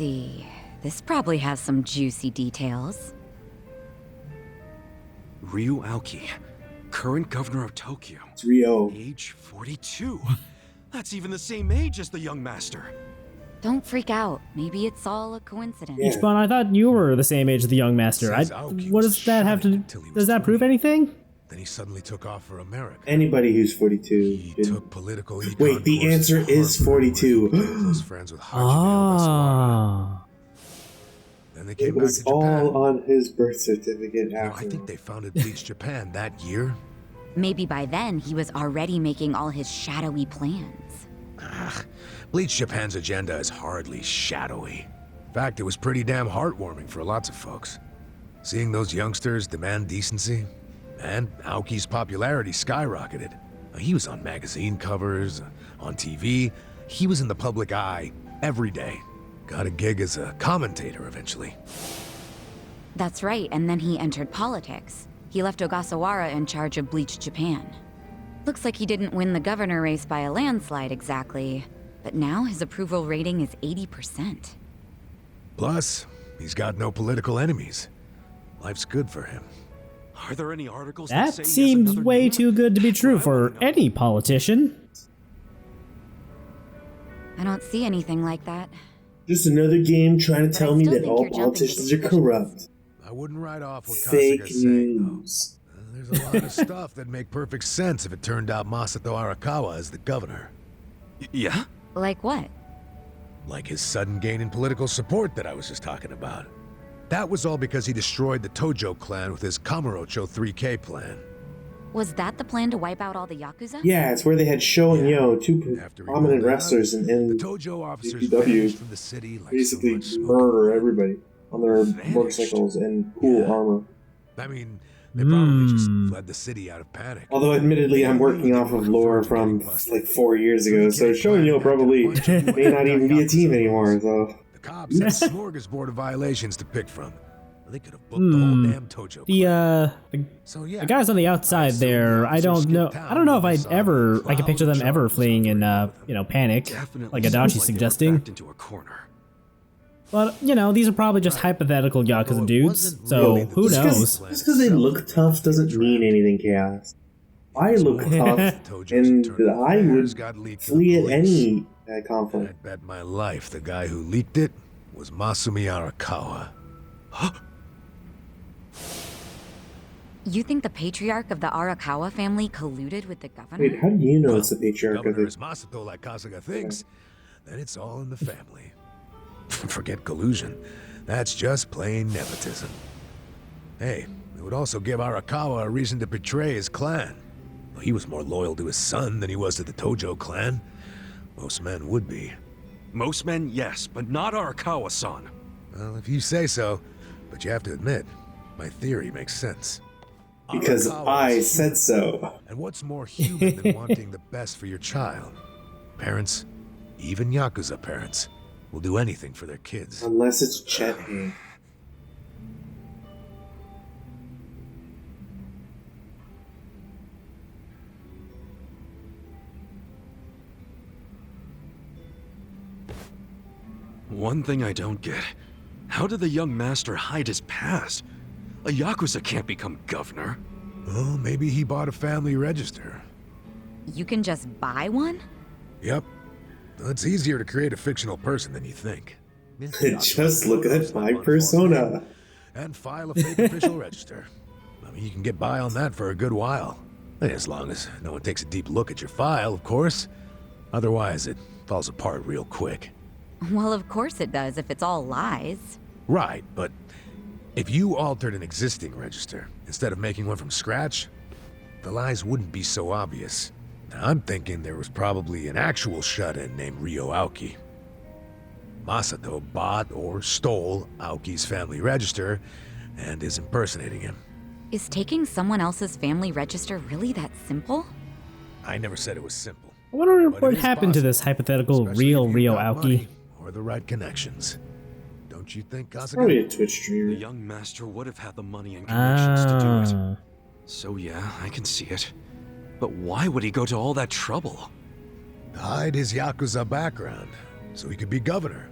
see. This probably has some juicy details. Ryu Aoki, current governor of Tokyo. It's Rio. Age 42. That's even the same age as the young master. Don't freak out. Maybe it's all a coincidence. Yeah. Ichiban, I thought you were the same age as the young master. Says Aoki What was does that have to do? until he was Does that prove 20. anything? Then he suddenly took off for America. Anybody who's 42. He didn't- took political econ Wait, the courses answer at is Harvard, where he 42. became close friends with Hajime Ah. Then they It came back was to Japan. all on his birth certificate You know, I after. think they founded Bleach Japan that year. Maybe by then he was already making all his shadowy plans. Bleach Japan's agenda is hardly shadowy. In fact, it was pretty damn heartwarming for lots of folks. Seeing those youngsters demand decency, and Aoki's popularity skyrocketed. He was on magazine covers, on TV. He was in the public eye every day. Got a gig as a commentator eventually. That's right, and then he entered politics. He left Ogasawara in charge of Bleach Japan. Looks like he didn't win the governor race by a landslide exactly, but now his approval rating is 80%. Plus, he's got no political enemies. Life's good for him. Are there any articles That say he has seems another way name? too good to be true I for wanna know. any politician. I don't see anything like that. Just another game trying to But tell I me still that think all you're jumping to politicians are conclusions. corrupt. I wouldn't write off what Fake Kasuga's saying, though. news. There's a lot of stuff that make perfect sense if it turned out Masato Arakawa is the governor. Yeah? Like what? Like his sudden gain in political support that I was just talking about. That was all because he destroyed the Tojo clan with his Kamurocho 3K plan. Was that the plan to wipe out all the Yakuza? Yeah, it's where they had Sho and Yo, two After he prominent rolled out, wrestlers, and The Tojo officers DPW vanished from the city like basically so much smoke. murder everybody on their Vanished. motorcycles and cool Yeah. armor. I mean, they probably just Hmm. fled the city out of panic. Although, admittedly, I'm working off of lore from like 4 years ago, so Sho and Yo probably may not even be a team anymore. So The cops had a smorgasbord of violations to pick from. They could have booked the whole damn Tojo clan. So yeah, The guys on the outside assume the there, I officers don't know. skipped I don't know if town I'd with ever. I could picture them cloud ever charges fleeing in, operating. panic, Definitely like sounds Adachi's like they were suggesting. backed into a corner. But these are probably just hypothetical Yakuza Although it dudes. wasn't So really who the knows? plan just because they itself, look tough doesn't mean anything, Chaos. I look tough, Tojo's and internal I affairs would got leaked to flee the at police. any And conflict. I'd bet my life the guy who leaked it was Masumi Arakawa. You think the patriarch of the Arakawa family colluded with the governor? Wait, how do you know Well, it's the patriarch of governor it? is Masato like Kasuga thinks, then it's all in the family. Forget collusion. That's just plain nepotism. Hey, it would also give Arakawa a reason to betray his clan. Well, he was more loyal to his son than he was to the Tojo clan. Most men would be. Most men, yes, but not Arakawa-san. Well, if you say so, but you have to admit, my theory makes sense. Because Arakawa I is said human. so. And what's more human than wanting the best for your child? Parents, even Yakuza parents, will do anything for their kids. Unless it's Chet Hank. One thing I don't get. How did the young master hide his past? A Yakuza can't become governor. Well, maybe he bought a family register. You can just buy one? Yep. Well, it's easier to create a fictional person than you think. Just look at my persona. And file a fake official register. I mean, you can get by on that for a good while. As long as no one takes a deep look at your file, of course. Otherwise, it falls apart real quick. Well, of course it does if it's all lies. Right, but if you altered an existing register instead of making one from scratch, the lies wouldn't be so obvious. Now, I'm thinking there was probably an actual shut-in named Ryo Aoki. Masato bought or stole Aoki's family register and is impersonating him. Is taking someone else's family register really that simple? I never said it was simple. I wonder But what it is happened to this possible, hypothetical especially real if you've Rio got Aoki. money or the right connections. Don't you think, Probably Kasuga? a Twitch The streamer. young master would have had the money and connections to do it. Ah, So yeah, I can see it. But why would he go to all that trouble? To hide his Yakuza background, so he could be governor.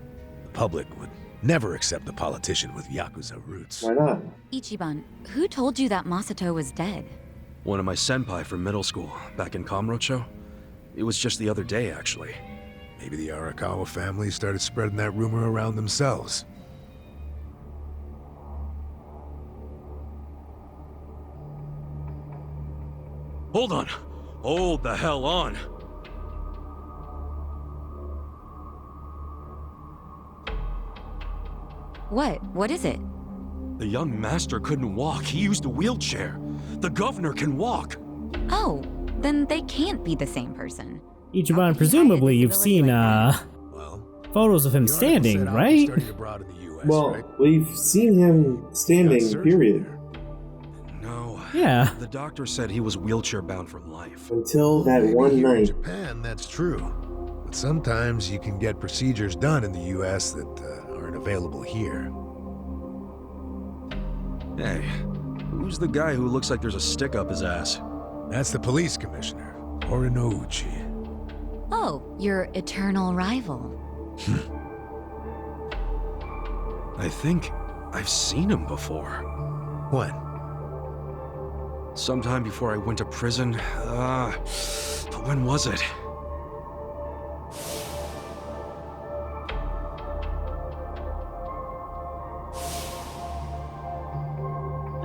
public would never accept a politician with Yakuza roots. Why not? Ichiban, who told you that Masato was dead? One of my senpai from middle school, back in Kamurocho. It was just the other day, actually. Maybe the Arakawa family started spreading that rumor around themselves. Hold on. Hold the hell on. What? What is it? The young master couldn't walk. He used a wheelchair. The governor can walk. Oh, then they can't be the same person. Ichiban, presumably you've seen Well, photos of him the article standing, said Aoki right? studied abroad in the US, Well, right? we've seen him standing, Got surgery period. there. No. Yeah. The doctor said he was wheelchair bound for life. Until that Maybe one here in night. Japan, that's true. But sometimes you can get procedures done in the US that aren't available here. Hey, who's the guy who looks like there's a stick up his ass? That's the police commissioner, Horinouchi. Oh, your eternal rival. I think I've seen him before. When? Sometime before I went to prison. But when was it?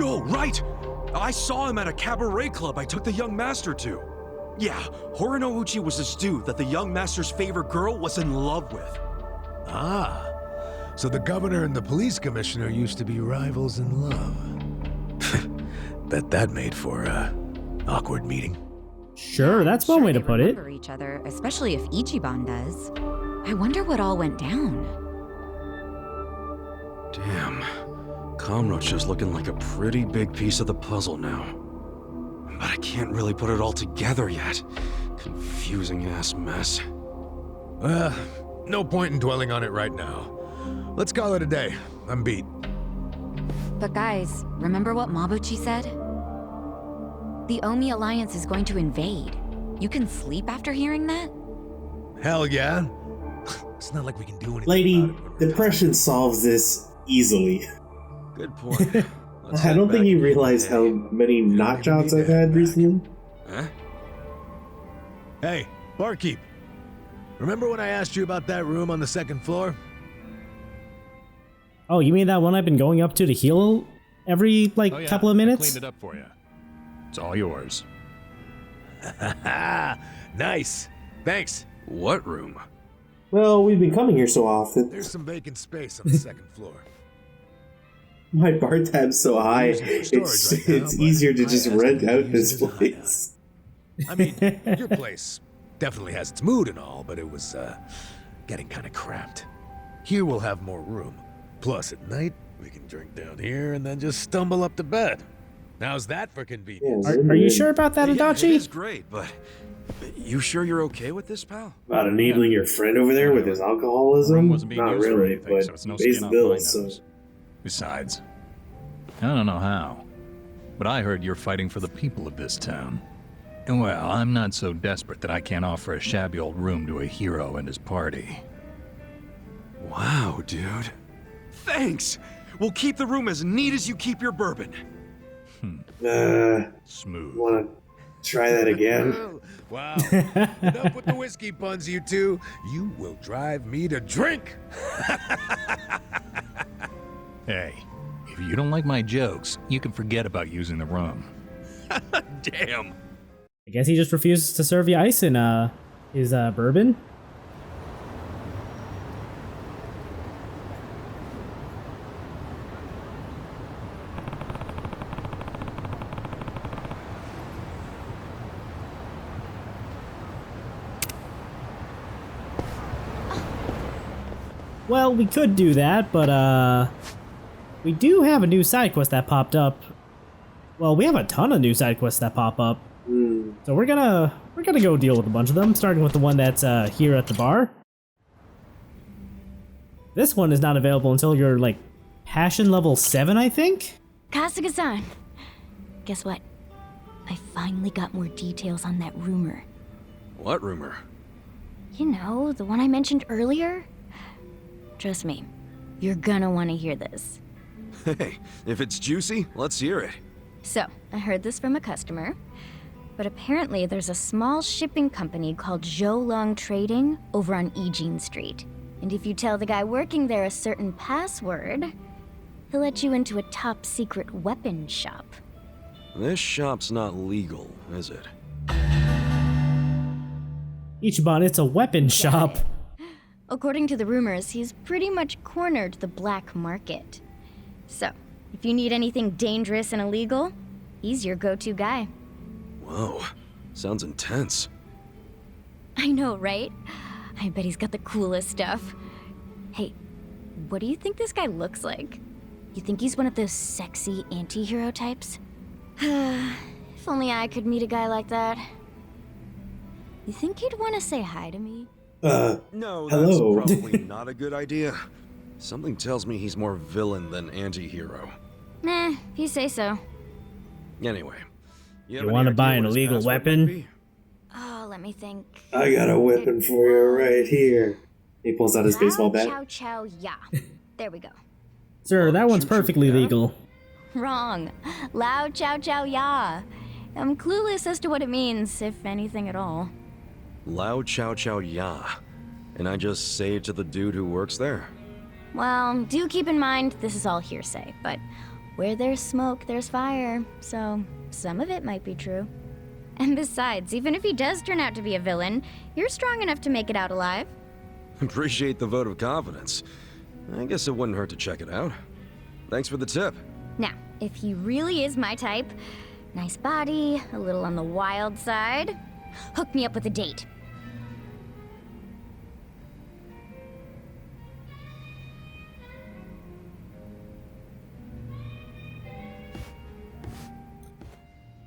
Oh, right! I saw him at a cabaret club I took the young master to. Yeah, Horinouchi was this dude that the young master's favorite girl was in love with. Ah, so the governor and the police commissioner used to be rivals in love. Bet that made for a awkward meeting. Sure, that's one way to they put it. remember each other, especially if Ichiban does. I wonder what all went down. Damn. Kamurocho's looking like a pretty big piece of the puzzle now. But I can't really put it all together yet. Confusing ass mess. Well, no point in dwelling on it right now. Let's call it a day. I'm beat. But guys, remember what Mabuchi said? The Omi Alliance is going to invade. You can sleep after hearing that? Hell yeah. It's not like we can do anything Lady, about it when we're depression solves this easily. Good point. Let's I head don't think back you and get realize the how hay. many knock jobs I've had recently. Huh? Hey, barkeep. Remember when I asked you about that room on the second floor? Oh, you mean that one I've been going up to heal every, like, Oh, yeah, couple of I minutes? cleaned it up for you. It's all yours. Nice. Thanks. What room? Well, we've been coming here so often. There's some vacant space on the second floor. My bar tab's so high, using it for it's storage right now, it's but easier to I just asked rent them to out use this it as a hideout. place. I mean, your place definitely has its mood and all, but it was getting kind of cramped. Here we'll have more room. Plus, at night, we can drink down here and then just stumble up to bed. How's that for convenience? Yeah, Are you sure about that, Yeah, it Adachi? is great, but you sure you're okay with this, pal? About enabling your friend over there with his The room alcoholism? wasn't being Not used for really, anything, but so it's no he pays skin the off my bills, so... nose. Besides, I don't know how, but I heard you're fighting for the people of this town. And well, I'm not so desperate that I can't offer a shabby old room to a hero and his party. Wow, dude. Thanks! We'll keep the room as neat as you keep your bourbon. Smooth. Wanna try that again? Wow. Enough with the whiskey puns, you two. You will drive me to drink. Hey, if you don't like my jokes, you can forget about using the room. Damn. I guess he just refuses to serve you ice in his bourbon. Well, we could do that, but we do have a new side quest that popped up. Well, we have a ton of new side quests that pop up. So we're gonna go deal with a bunch of them, starting with the one that's here at the bar. This one is not available until you're like passion level 7, I think. Kasuga-san, guess what? I finally got more details on that rumor. What rumor? You know, the one I mentioned earlier? Trust me, you're gonna want to hear this. Hey, if it's juicy, let's hear it. So, I heard this from a customer, but apparently there's a small shipping company called Zhou Trading over on Eugene Street. And if you tell the guy working there a certain password, he'll let you into a top secret weapon shop. This shop's not legal, is it? Ichiban, it's a weapon shop. According to the rumors, he's pretty much cornered the black market. So, if you need anything dangerous and illegal, he's your go-to guy. Whoa, sounds intense. I know, right? I bet he's got the coolest stuff. Hey, what do you think this guy looks like? You think he's one of those sexy anti-hero types? If only I could meet a guy like that. You think he'd want to say hi to me? No, hello. that's probably not a good idea. Something tells me he's more villain than anti-hero. Nah, if you say so. Anyway, You want to buy an illegal weapon? Oh, let me think. I got a weapon for you right here. He pulls out his baseball bat. Chow chow ya. There we go. Sir, that one's perfectly legal. Wrong. Lao chow chow ya. I'm clueless as to what it means, if anything at all. Lao Chow Chow Ya. And I just say it to the dude who works there. Well, do keep in mind this is all hearsay, but where there's smoke, there's fire, so some of it might be true. And besides, even if he does turn out to be a villain, you're strong enough to make it out alive. Appreciate the vote of confidence. I guess it wouldn't hurt to check it out. Thanks for the tip. Now, if he really is my type, nice body, a little on the wild side, hook me up with a date.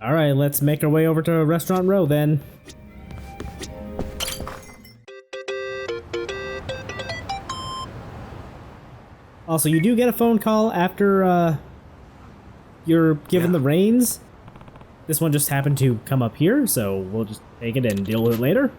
All right, let's make our way over to Restaurant Row then. Also, you do get a phone call after you're given the reins. This one just happened to come up here, so we'll just take it and deal with it later.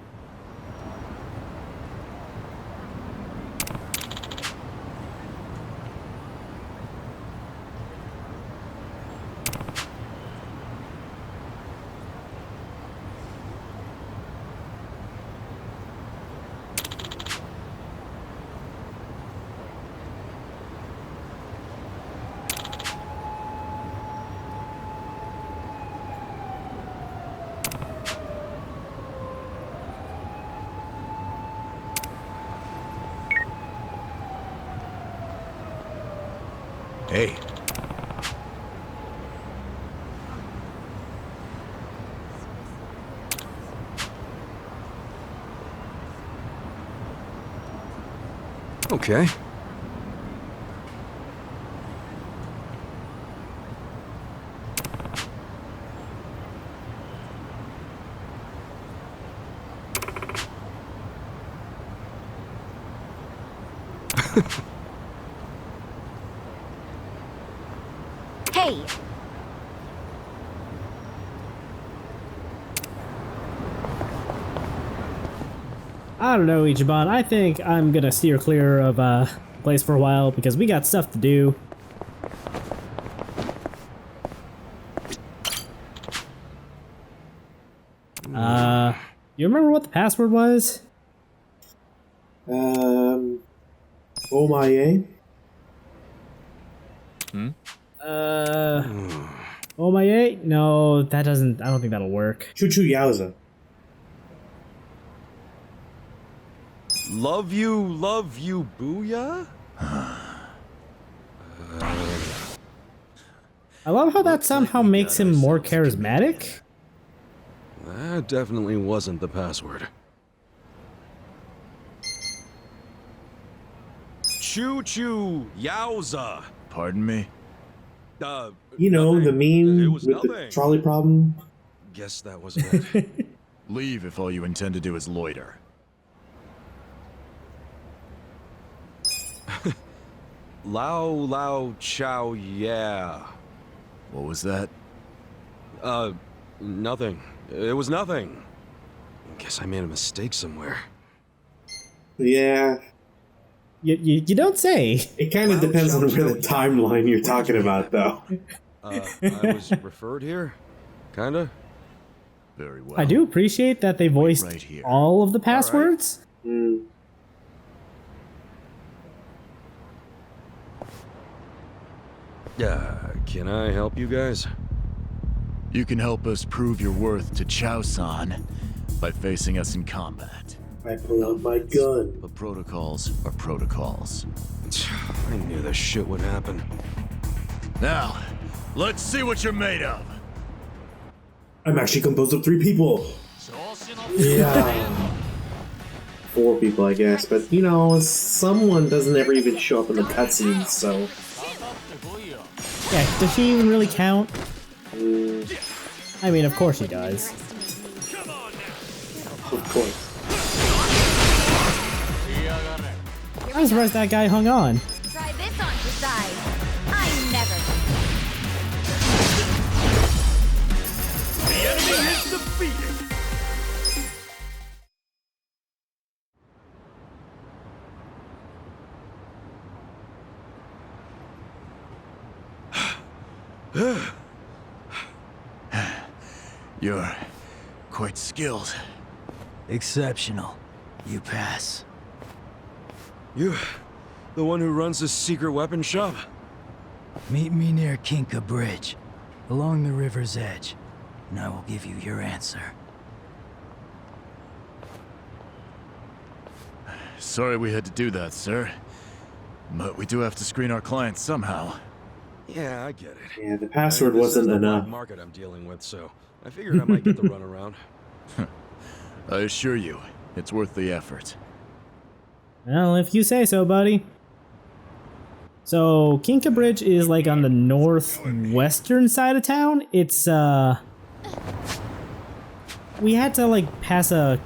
Hey. Okay. Hey! I don't know, Ichiban. I think I'm gonna steer clear of the place for a while because we got stuff to do. You remember what the password was? Oh my, eh? Oh my 8? No, that doesn't. I don't think that'll work. Choo choo yowza. Love you, Booyah? I love how that somehow makes him more charismatic. That definitely wasn't the password. Choo choo yowza. Pardon me? You know, the It meme was with the nothing. trolley problem? Guess that wasn't it. Leave if all you intend to do is loiter. Lao chow yeah. What was that? Nothing. It was nothing. Guess I made a mistake somewhere. Yeah. You don't say. It kind of depends on where the timeline you're talking about, though. I was referred here? Kinda? Very well. I do appreciate that they voiced right here. all of the passwords. Mm. Can I help you guys? You can help us prove your worth to Chao-san by facing us in combat. I pull out my gun. But protocols are protocols. I knew this shit would happen. Now, let's see what you're made of. I'm actually composed of 3 people. Yeah. 4 people, I guess. But, you know, someone doesn't ever even show up in the cutscenes, so... Yeah, does she even really count? I mean, of course she does. Of course. I'm surprised that guy hung on. Try this on your side. I never. The enemy is defeated! You're quite skilled. Exceptional. You pass. You, the one who runs this secret weapon shop? Meet me near Kinka Bridge, along the river's edge, and I will give you your answer. Sorry we had to do that, sir. But we do have to screen our clients somehow. Yeah, I get it. Yeah, the password This is wasn't the enough. market I'm dealing with, so I figured I might get the runaround. I assure you, it's worth the effort. Well, if you say so, buddy. So, Kinka Bridge is like on the northwestern side of town. It's, we had to like pass a,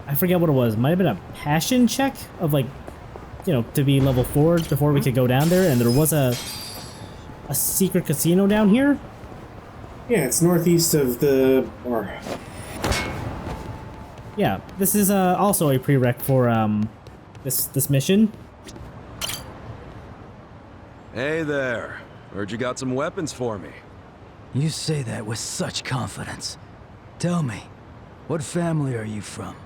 I forget what it was, might have been a passion check of like, you know, to be level 4 before we could go down there, and there was a secret casino down here. Yeah, it's northeast of the... or... Yeah, this is also a prereq for this mission. Hey there. Heard you got some weapons for me. You say that with such confidence. Tell me, what family are you from?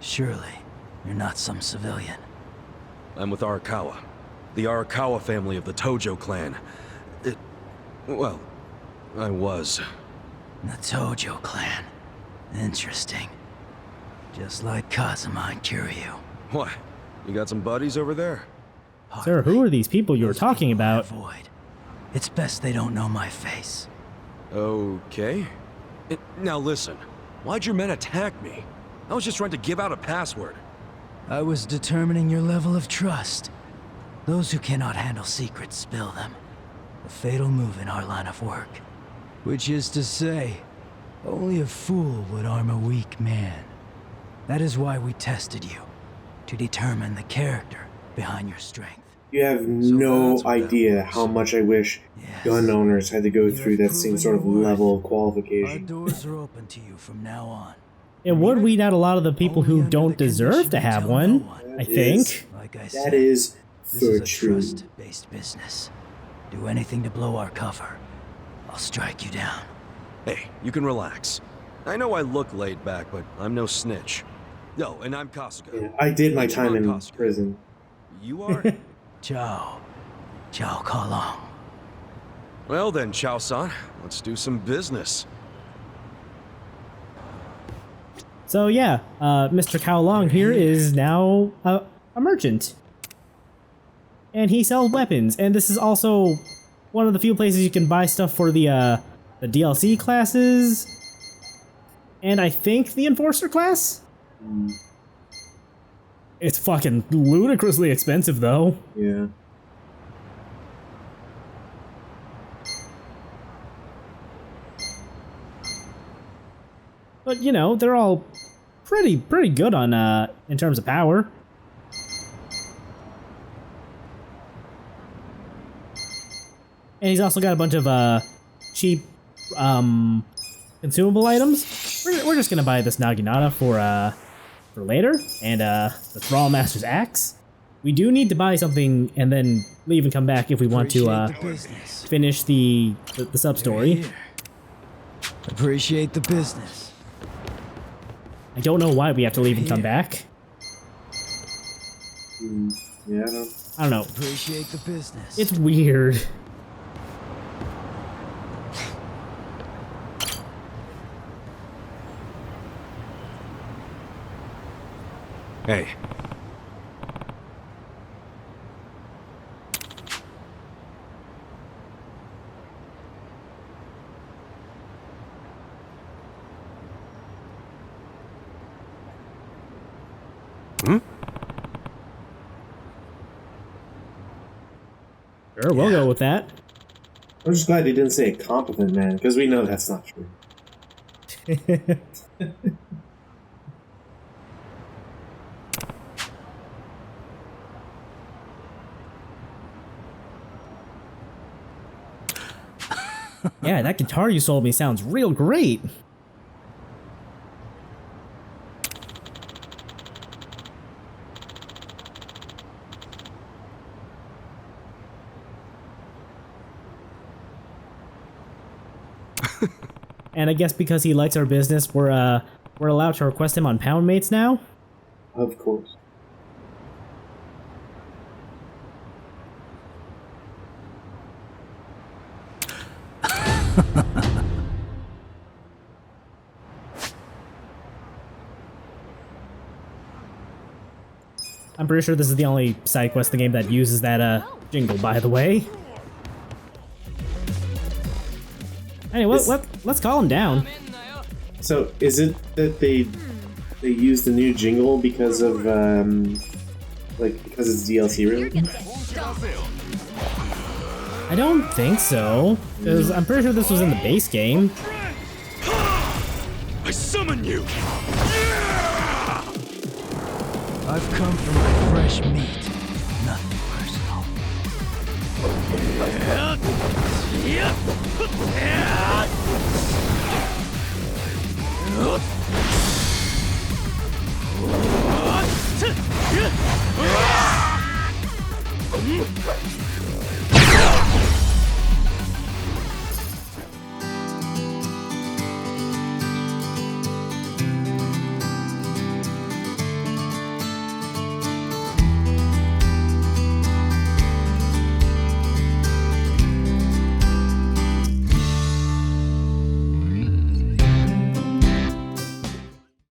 Surely, you're not some civilian. I'm with Arakawa. The Arakawa family of the Tojo clan. Well, I was. The Tojo clan. Interesting. Just like Kazuma and Kiryu. What? You got some buddies over there? Sir, who are these people you were Those talking people I about? avoid. It's best they don't know my face. Okay. Now listen, why'd your men attack me? I was just trying to give out a password. I was determining your level of trust. Those who cannot handle secrets spill them. A fatal move in our line of work. Which is to say, only a fool would arm a weak man. That is why we tested you, to determine the character behind your strength. You have no idea how much I wish gun owners had to go through that same sort of level of Our qualification. doors are open to you from now on. It would weed out a lot of the people who don't deserve to have one, I think. Like I That said, is this for is a true. trust-based business. Do anything to blow our cover. I'll strike you down. Hey, you can relax. I know I look laid back, but I'm no snitch. Yo, and I'm Kasuga. Yeah, I did my What's time your in Kasuga? prison. You are? Chao Kalong. Well then, Chao-san, let's do some business. So yeah, Mr. Kowlong here is now a merchant. And he sells weapons, and this is also one of the few places you can buy stuff for the DLC classes. And I think the Enforcer class? It's fucking ludicrously expensive though. Yeah. But you know, they're all pretty good on in terms of power. And he's also got a bunch of cheap consumable items. We're just gonna buy this Naginata for later, and the Thrall Master's axe. We do need to buy something and then leave and come back if we want to finish the sub-story. Appreciate the business. I don't know why we have to leave and come back. Yeah, I don't know. Appreciate the business. It's weird. Hey. Sure, we'll go with that. I'm just glad he didn't say a competent man, because we know that's not true. Yeah, that guitar you sold me sounds real great. And I guess because he likes our business, we're allowed to request him on Pound Mates now? Of course. I'm pretty sure this is the only side quest in the game that uses that jingle, by the way. Anyway, let's call him down. So, is it that they used the new jingle because of because it's DLC related? I don't think so, because I'm pretty sure this was in the base game. I summon you! I've come for my fresh meat.